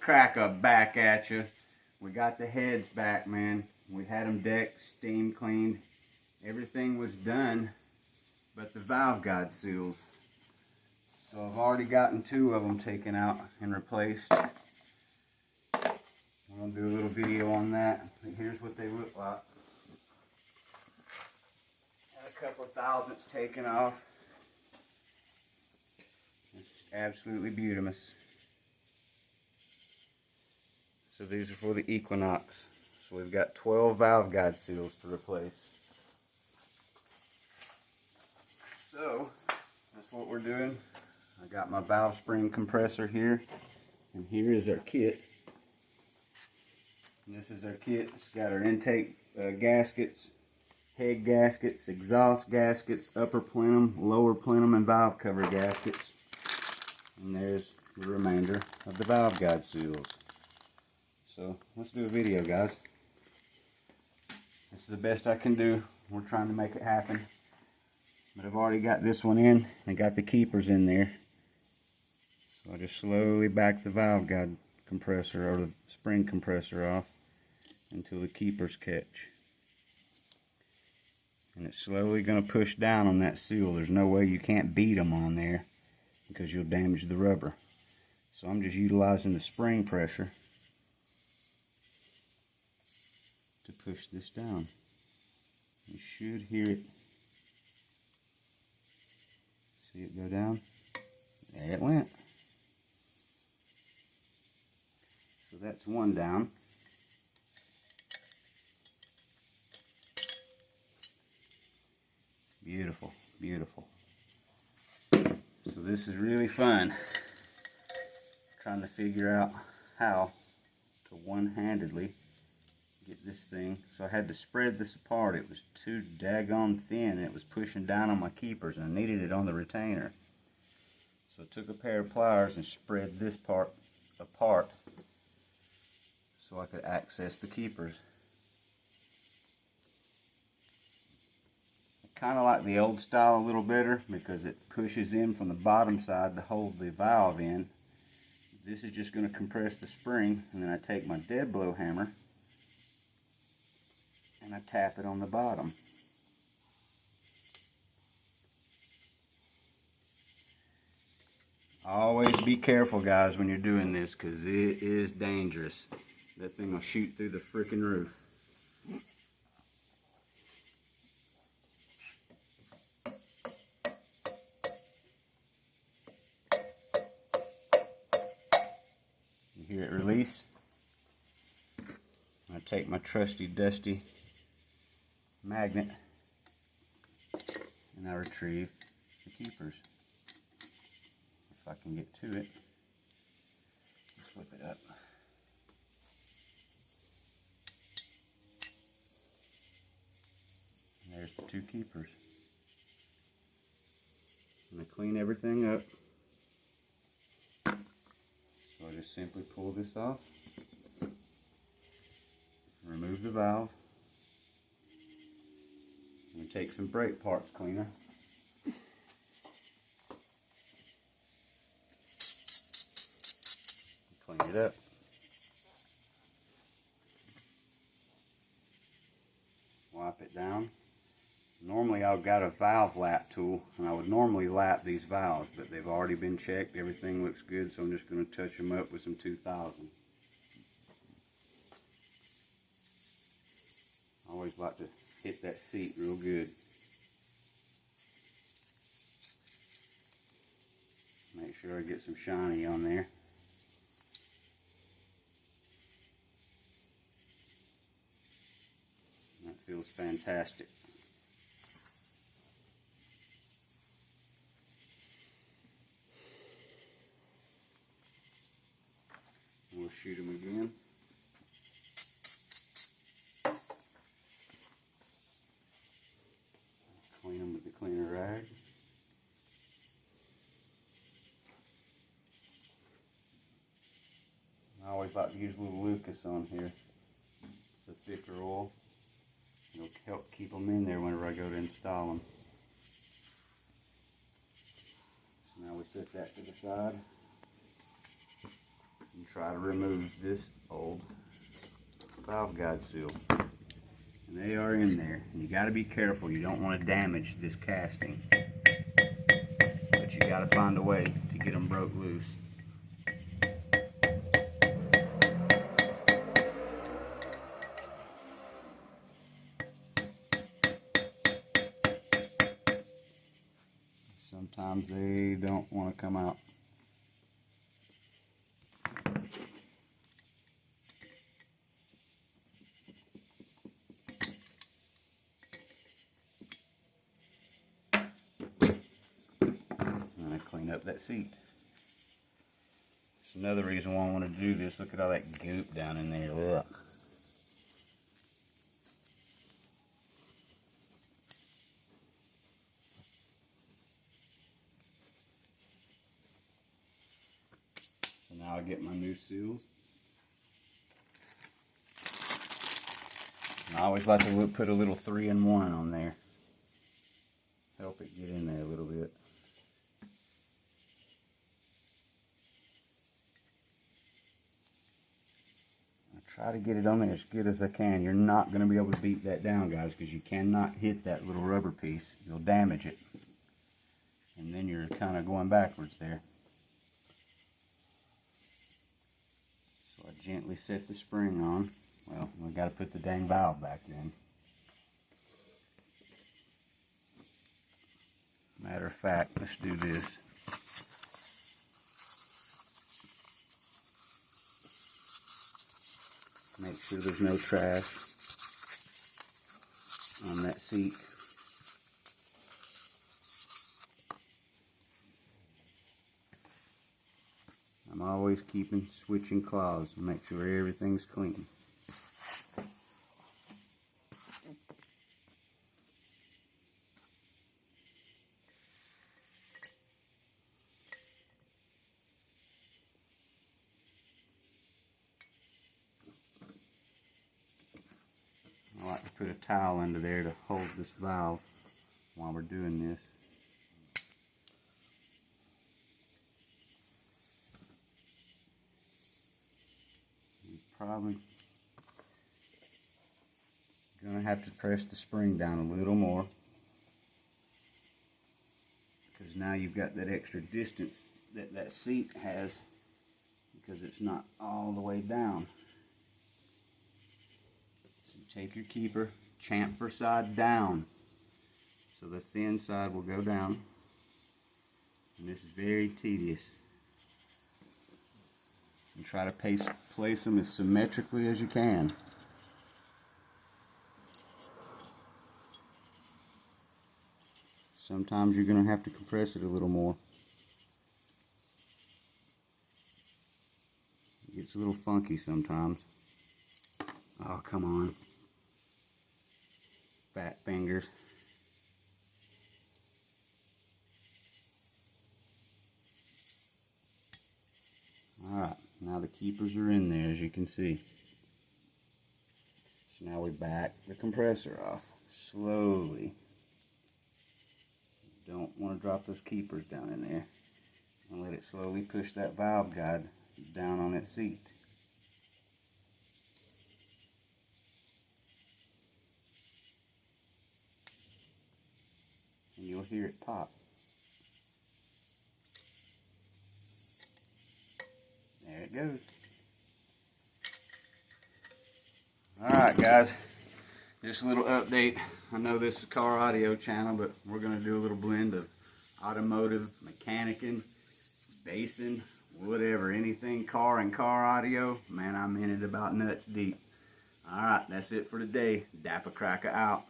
crack a back at you. We got the heads back, man. We had them decked, steam cleaned. Everything was done but the valve guide seals. So I've already gotten 2 of them taken out and replaced. I'm going to do a little video on that. But here's what they look like. Had a couple of thousandths taken off. It's absolutely beautiful. So these are for the Equinox. So we've got 12 valve guide seals to replace. So that's what we're doing. I got my valve spring compressor here, and here is our kit. And this is our kit. It's got our intake gaskets, head gaskets, exhaust gaskets, upper plenum, lower plenum, and valve cover gaskets. And there's the remainder of the valve guide seals. So let's do a video, guys. This is the best I can do. We're trying to make it happen. But I've already got this one in. I got the keepers in there. So I just slowly back the valve guide compressor or the spring compressor off until the keepers catch. And it's slowly going to push down on that seal. There's no way you can't beat them on there because you'll damage the rubber. So I'm just utilizing the spring pressure to push this down. You should hear it. See it go down? There it went. So that's one down. Beautiful, beautiful. So this is really fun. Trying to figure out how to one-handedly get this thing. So I had to spread this apart. It was too daggone thin. It was pushing down on my keepers, and I needed it on the retainer. So I took a pair of pliers and spread this part apart so I could access the keepers. I kind of like the old style a little better because it pushes in from the bottom side to hold the valve in. This is just going to compress the spring, and then I take my dead blow hammer and I tap it on the bottom. Always be careful, guys, when you're doing this, because it is dangerous. That thing will shoot through the freaking roof. You hear it release? I take my trusty dusty magnet and I retrieve the keepers. If I can get to it, let's flip it up. And there's the 2 keepers. I'm going to clean everything up. So I just simply pull this off, remove the valve. I'm going to take some brake parts cleaner. Clean it up. Wipe it down. Normally I've got a valve lap tool, and I would normally lap these valves, but they've already been checked. Everything looks good, so I'm just going to touch them up with some 2000. I always like to hit that seat real good. Make sure I get some shiny on there. That feels fantastic. We'll shoot them again. Clean them with the cleaner rag. I always like to use a little Lucas on here. It's a thicker oil. It'll help keep them in there whenever I go to install them. So now we set that to the side. and try to remove this old valve guide seal. And they are in there. You got to be careful. You don't want to damage this casting. But you got to find a way to get them broke loose. Sometimes they don't want to come out. And I clean up that seat. It's another reason why I want to do this. Look at all that goop down in there. Ugh. Now I get my new seals. And I always like to put a little 3-in-1 on there. Help it get in there a little bit. I try to get it on there as good as I can. You're not going to be able to beat that down, guys, because you cannot hit that little rubber piece. You'll damage it. And then you're kind of going backwards there. So I gently set the spring on. Well, we got to put the dang valve back in. Matter of fact, let's do this. Make sure there's no trash on that seat. I'm always switching claws to make sure everything's clean. I like to put a towel under there to hold this valve while we're doing this. Probably gonna have to press the spring down a little more, because now you've got that extra distance that seat has, because it's not all the way down. So you take your keeper, chamfer side down, so the thin side will go down, and this is very tedious. And try to place them as symmetrically as you can. Sometimes you're going to have to compress it a little more. It gets a little funky sometimes. Oh, come on. Fat fingers. Alright. Now the keepers are in there, as you can see. So now we back the compressor off slowly. Don't want to drop those keepers down in there. And let it slowly push that valve guide down on its seat. And you'll hear it pop. There it goes. Alright guys, just a little update. I know this is car audio channel, but we're going to do a little blend of automotive, mechanicking, basing, whatever, anything car and car audio. Man, I'm in it about nuts deep. Alright, that's it for today. Dapper Cracker out.